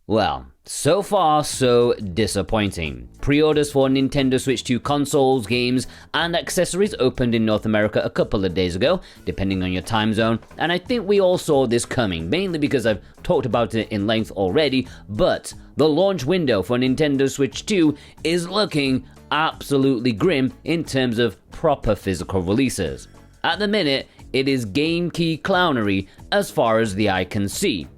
Well, so far so disappointing. Pre-orders for Nintendo Switch 2 consoles, games, and accessories opened in North America a couple of days ago, depending on your time zone, and I think we all saw this coming, mainly because I've talked about it in length already, but the launch window for Nintendo Switch 2 is looking absolutely grim in terms of proper physical releases. At the minute, it is game key clownery as far as the eye can see.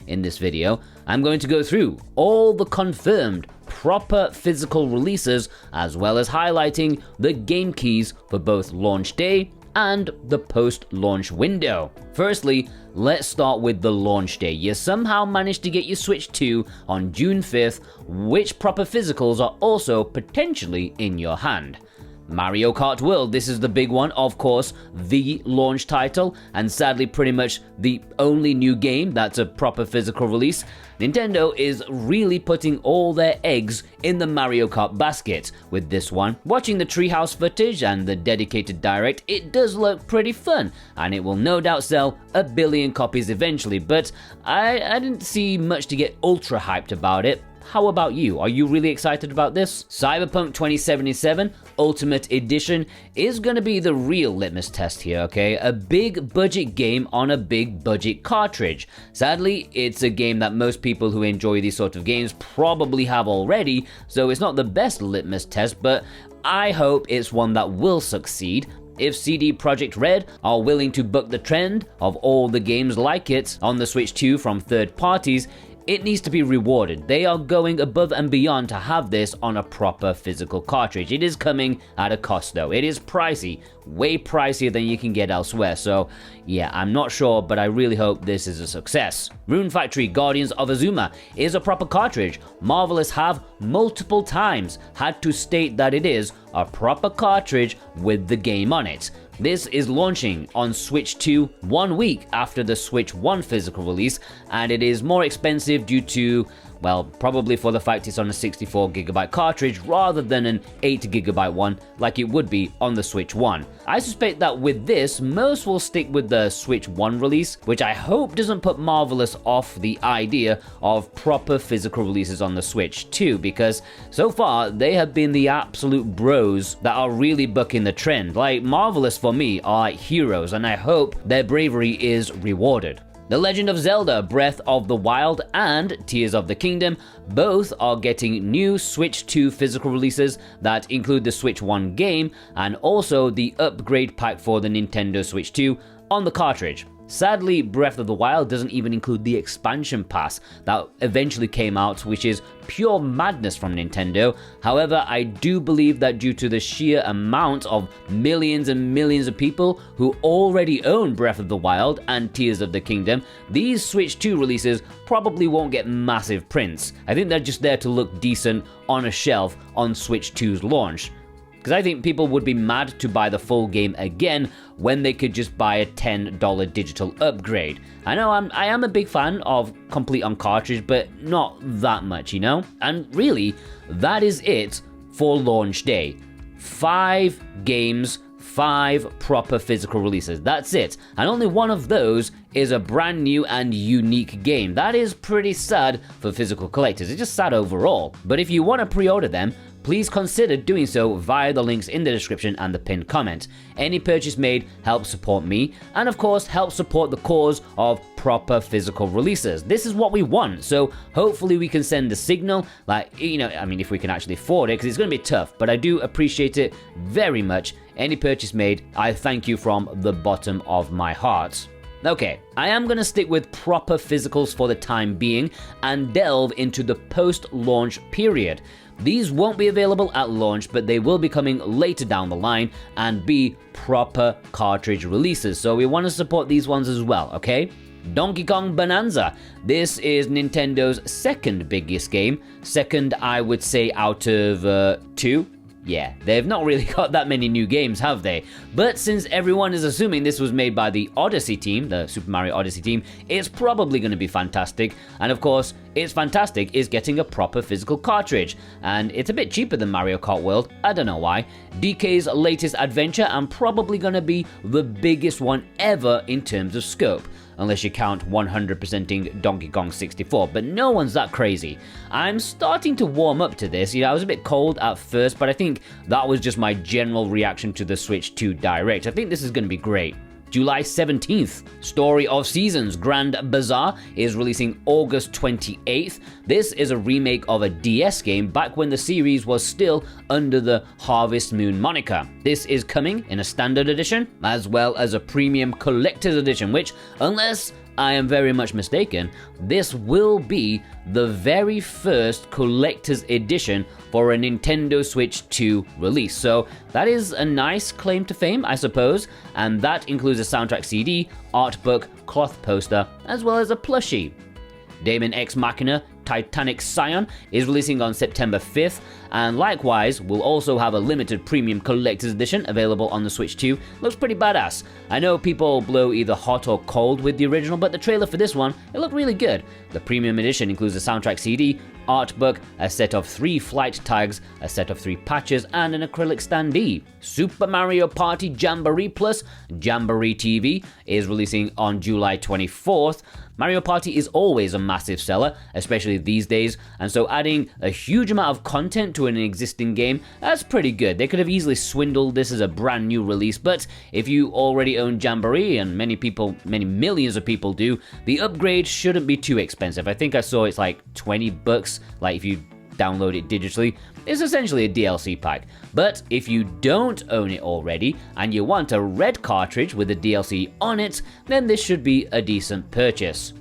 In this video, I'm going to go through all the confirmed proper physical releases, as well as highlighting the game keys for both launch day and the post-launch window. Firstly, let's start with the launch day. You somehow managed to get your Switch 2 on June 5th, which proper physicals are also potentially in your hand. Mario Kart World, this is the big one, of course, the launch title, and sadly pretty much the only new game that's a proper physical release. Nintendo is really putting all their eggs in the Mario Kart basket with this one. Watching the treehouse footage and the dedicated direct, it does look pretty fun, and it will no doubt sell 1 billion copies eventually, but I didn't see much to get ultra hyped about it. How about you? Are you really excited about this? Cyberpunk 2077 Ultimate Edition is going to be the real litmus test here, okay? A big budget game on a big budget cartridge. Sadly, it's a game that most people who enjoy these sort of games probably have already, so it's not the best litmus test, but I hope it's one that will succeed. If CD Projekt Red are willing to buck the trend of all the games like it on the Switch 2 from third parties, it needs to be rewarded. They are going above and beyond to have this on a proper physical cartridge. It is coming at a cost though. It is pricey, way pricier than you can get elsewhere. So yeah, I'm not sure, but I really hope this is a success. Rune Factory Guardians of Azuma is a proper cartridge. Marvelous have multiple times had to state that it is a proper cartridge with the game on it. This is launching on Switch 2 1 week after the Switch 1 physical release, and it is more expensive due to, well, probably for the fact it's on a 64GB cartridge rather than an 8GB one like it would be on the Switch 1. I suspect that with this, most will stick with the Switch 1 release, which I hope doesn't put Marvelous off the idea of proper physical releases on the Switch 2, because so far they have been the absolute bros that are really bucking the trend. Like, Marvelous for me are heroes, and I hope their bravery is rewarded. The Legend of Zelda Breath of the Wild and Tears of the Kingdom both are getting new Switch 2 physical releases that include the Switch 1 game and also the upgrade pack for the Nintendo Switch 2 on the cartridge. Sadly, Breath of the Wild doesn't even include the expansion pass that eventually came out, which is pure madness from Nintendo. However, I do believe that due to the sheer amount of millions and millions of people who already own Breath of the Wild and Tears of the Kingdom, these Switch 2 releases probably won't get massive prints. I think they're just there to look decent on a shelf on Switch 2's launch. Because I think people would be mad to buy the full game again when they could just buy a $10 digital upgrade. I know I am a big fan of complete on cartridge, but not that much, you know? And really, that is it for launch day. 5 games, 5 proper physical releases. That's it. And only one of those is a brand new and unique game. That is pretty sad for physical collectors. It's just sad overall. But if you want to pre-order them, please consider doing so via the links in the description and the pinned comment. Any purchase made helps support me, and of course helps support the cause of proper physical releases. This is what we want, so hopefully we can send the signal, like, you know, I mean, if we can actually afford it, because it's going to be tough, but I do appreciate it very much. Any purchase made, I thank you from the bottom of my heart. Okay, I am going to stick with proper physicals for the time being and delve into the post-launch period. These won't be available at launch, but they will be coming later down the line and be proper cartridge releases, so we want to support these ones as well, okay? Donkey Kong Bananza. This is Nintendo's second biggest game. Second, I would say, out of 2. Yeah, they've not really got that many new games, have they? But since everyone is assuming this was made by the Odyssey team, the Super Mario Odyssey team, it's probably going to be fantastic. And of course, it's fantastic is getting a proper physical cartridge, and it's a bit cheaper than Mario Kart World, I don't know why. DK's latest adventure, and probably gonna be the biggest one ever in terms of scope, unless you count 100%ing Donkey Kong 64, but no one's that crazy. I'm starting to warm up to this. I was a bit cold at first, but I think that was just my general reaction to the Switch 2 Direct. I think this is gonna be great. July 17th, Story of Seasons Grand Bazaar is releasing August 28th. This is a remake of a DS game back when the series was still under the Harvest Moon moniker. This is coming in a standard edition as well as a premium collector's edition, which, unless I am very much mistaken, this will be the very first collector's edition for a Nintendo Switch 2 release. So that is a nice claim to fame, I suppose, and that includes a soundtrack CD, art book, cloth poster, as well as a plushie. Daemon X Machina TITANIC SCION is releasing on September 5th, and likewise will also have a limited premium collector's edition available on the Switch 2. Looks pretty badass. I know people blow either hot or cold with the original, but the trailer for this one, it looked really good. The premium edition includes a soundtrack CD, art book, a set of 3 flight tags, a set of 3 patches, and an acrylic standee. Super Mario Party Jamboree Plus Jamboree TV is releasing on July 24th. Mario Party is always a massive seller, especially these days, and so adding a huge amount of content to an existing game, that's pretty good. They could have easily swindled this as a brand new release, but if you already own Jamboree, and many millions of people do, the upgrade shouldn't be too expensive. I think I saw it's like $20, like if you download it digitally. It's essentially a DLC pack. But if you don't own it already and you want a red cartridge with a DLC on it, then this should be a decent purchase.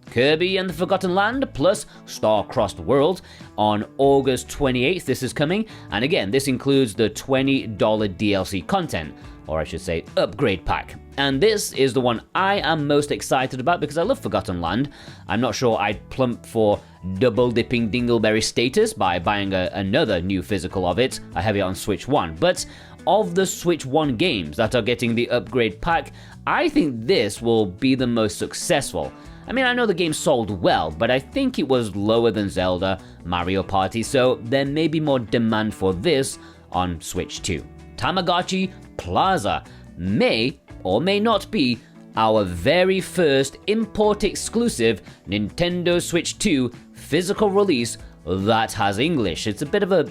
Kirby and the Forgotten Land plus Star-Crossed World on August 28th. This is coming, and again, this includes the $20 DLC content, or I should say upgrade pack. And this is the one I am most excited about because I love Forgotten Land. I'm not sure I'd plump for double-dipping Dingleberry status by buying another new physical of it. I have it on Switch 1, but of the Switch 1 games that are getting the upgrade pack, I think this will be the most successful. I mean, I know the game sold well, but I think it was lower than Zelda, Mario Party, so there may be more demand for this on Switch 2. Tamagotchi Plaza may or may not be our very first import-exclusive Nintendo Switch 2 physical release that has English. It's a bit of a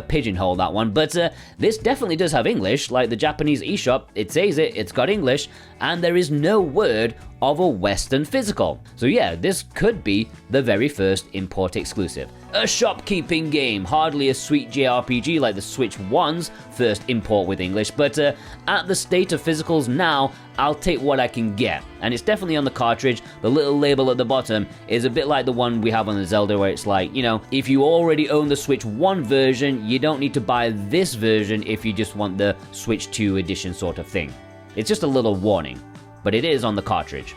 pigeonhole, that one, but this definitely does have English. Like the Japanese eShop, it says it's got English, and there is no word of a Western physical. So yeah, this could be the very first import exclusive. A shopkeeping game, hardly a sweet JRPG like the Switch 1's first import with English, but at the state of physicals now, I'll take what I can get. And it's definitely on the cartridge. The little label at the bottom is a bit like the one we have on the Zelda, where it's like, if you already own the Switch 1 version, you don't need to buy this version if you just want the Switch 2 edition sort of thing. It's just a little warning, but it is on the cartridge.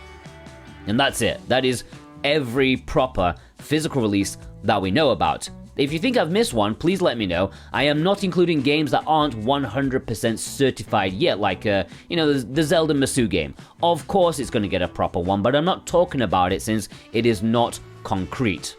And that's it. That is every proper physical release that we know about. If you think I've missed one, please let me know. I am not including games that aren't 100% certified yet, like, the Zelda Masu game. Of course it's going to get a proper one, but I'm not talking about it since it is not concrete.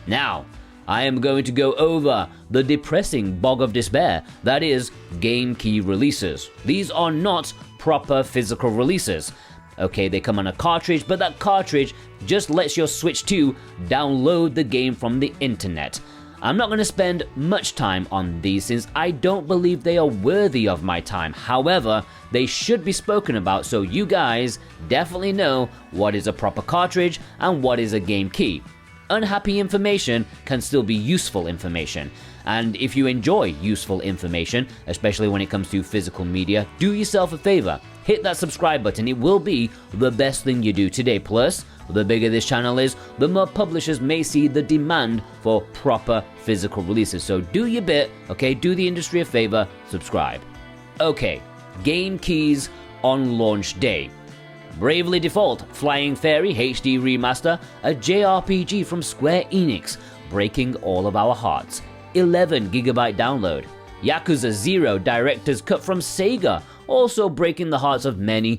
Now, I am going to go over the depressing bog of despair that is game key releases. These are not proper physical releases. Okay, they come on a cartridge, but that cartridge just lets your Switch 2 download the game from the internet. I'm not going to spend much time on these since I don't believe they are worthy of my time. However, they should be spoken about so you guys definitely know what is a proper cartridge and what is a game key. Unhappy information can still be useful information. And if you enjoy useful information, especially when it comes to physical media, do yourself a favor. Hit that subscribe button. It will be the best thing you do today. Plus, the bigger this channel is, the more publishers may see the demand for proper physical releases. So do your bit, okay? Do the industry a favor, subscribe. Okay, game keys on launch day. Bravely Default Flying Fairy HD Remaster, a JRPG from Square Enix, breaking all of our hearts. 11GB download. Yakuza 0 Director's Cut from Sega, also breaking the hearts of many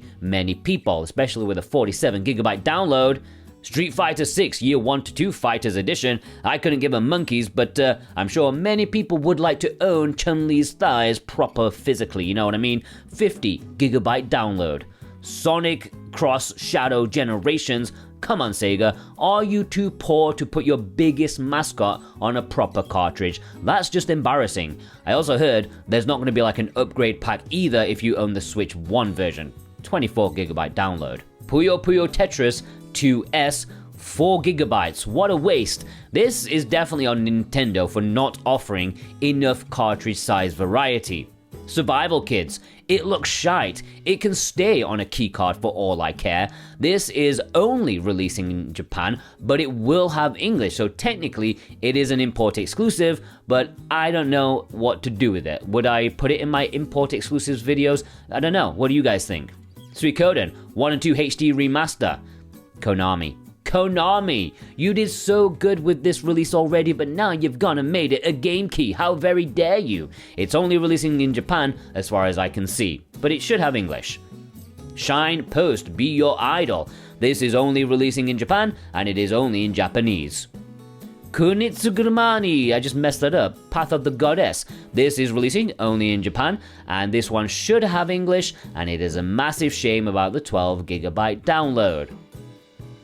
people, especially with a 47GB download. Street Fighter 6 Year 1 to 2 Fighters Edition. I couldn't give a monkeys, but I'm sure many people would like to own Chun-Li's thighs proper physically, you know what I mean? 50 gigabyte download. Sonic Cross Shadow Generations. Come on, Sega, are you too poor to put your biggest mascot on a proper cartridge? That's just embarrassing. I also heard there's not going to be like an upgrade pack either if you own the Switch 1 version. 24 gigabyte download. Puyo Puyo Tetris 2S, 4 gigabytes. What a waste. This is definitely on Nintendo for not offering enough cartridge size variety. Survival Kids. It looks shite. It can stay on a keycard for all I care. This is only releasing in Japan, but it will have English, so technically it is an import exclusive, but I don't know what to do with it. Would I put it in my import exclusives videos? I don't know. What do you guys think? Suikoden 1 and 2 HD Remaster. Konami, you did so good with this release already, but now you've gone and made it a game key. How very dare you? It's only releasing in Japan as far as I can see, but it should have English. Shine Post Be Your Idol. This is only releasing in Japan, and it is only in Japanese. Kunitsugurumani, I just messed that up. Path of the Goddess. This is releasing only in Japan, and this one should have English, and it is a massive shame about the 12 gigabyte download.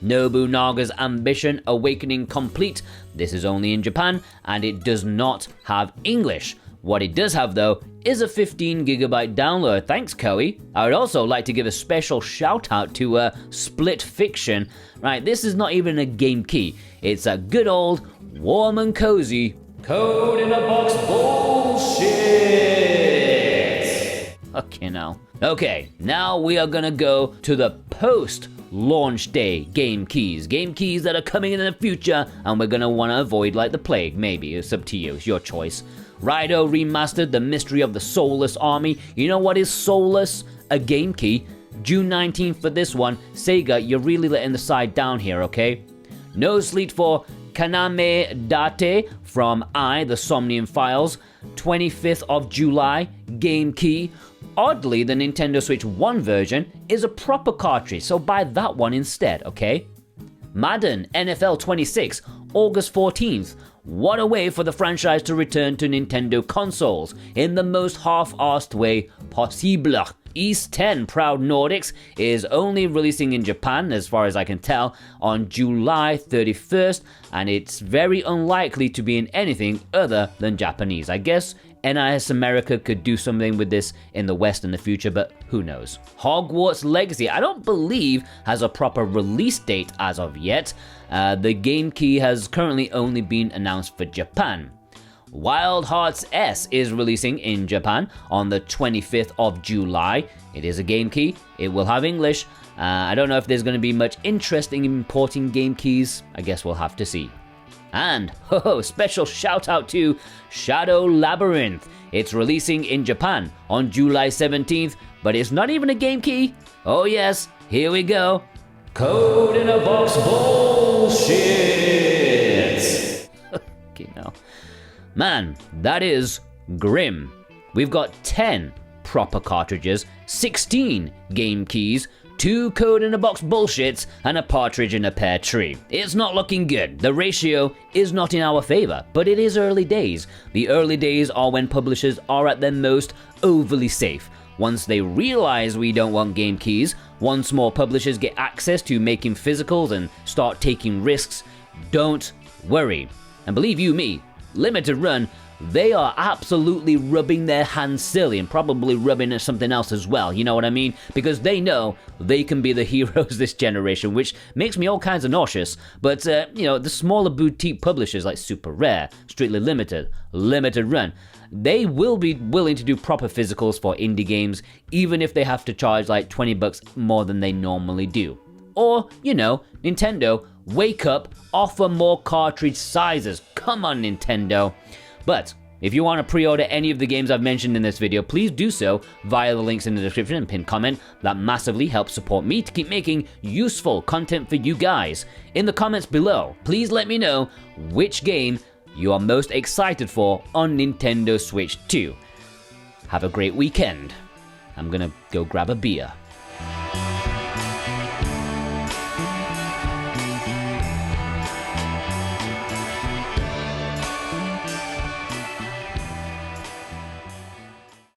Nobunaga's Ambition Awakening Complete. This is only in Japan, and it does not have English. What it does have, though, is a 15 gigabyte download. Thanks, Koei. I would also like to give a special shout out to Split Fiction. Right, this is not even a game key. It's a good old, warm and cozy, code in a box bullshit. Okay, now. Okay, now we are gonna go to the post-launch day game keys. Game keys that are coming in the future, and we're gonna wanna avoid like the plague, maybe. It's up to you, it's your choice. Raido Remastered, The Mystery of the Soulless Army. You know what is soulless? A game key. June 19th for this one. Sega, you're really letting the side down here, okay? No Sleep for Kaname Date from The Somnium Files. 25th of July, game key. Oddly, the Nintendo Switch 1 version is a proper cartridge, so buy that one instead, okay? Madden NFL 26, August 14th. What a way for the franchise to return to Nintendo consoles in the most half-assed way possible. East 10 Proud Nordics is only releasing in Japan, as far as I can tell, on July 31st, and it's very unlikely to be in anything other than Japanese. I guess NIS America could do something with this in the West in the future, but who knows. Hogwarts Legacy, I don't believe has a proper release date as of yet. The game key has currently only been announced for Japan. Wild Hearts S is releasing in Japan on the 25th of July. It is a game key. It will have English. I don't know if there's going to be much interest in importing game keys. I guess we'll have to see. And, special shout out to Shadow Labyrinth. It's releasing in Japan on July 17th, but it's not even a game key. Oh yes, here we go. Code in a box bullshit. Okay, now. Man, that is grim. We've got 10 proper cartridges, 16 game keys, 2 code in a box bullshits, and a partridge in a pear tree. It's not looking good. The ratio is not in our favor, but it is early days. The early days are when publishers are at their most overly safe. Once they realize we don't want game keys, once more publishers get access to making physicals and start taking risks, don't worry. And believe you me, Limited Run, they are absolutely rubbing their hands silly and probably rubbing at something else as well, you know what I mean? Because they know they can be the heroes this generation, which makes me all kinds of nauseous. But, the smaller boutique publishers like Super Rare, Strictly Limited, Limited Run, they will be willing to do proper physicals for indie games, even if they have to charge like $20 more than they normally do. Or, Nintendo, wake up, offer more cartridge sizes. Come on, Nintendo. But if you want to pre-order any of the games I've mentioned in this video, please do so via the links in the description and pinned comment. That massively helps support me to keep making useful content for you guys. In the comments below, please let me know which game you are most excited for on Nintendo Switch 2. Have a great weekend. I'm gonna go grab a beer.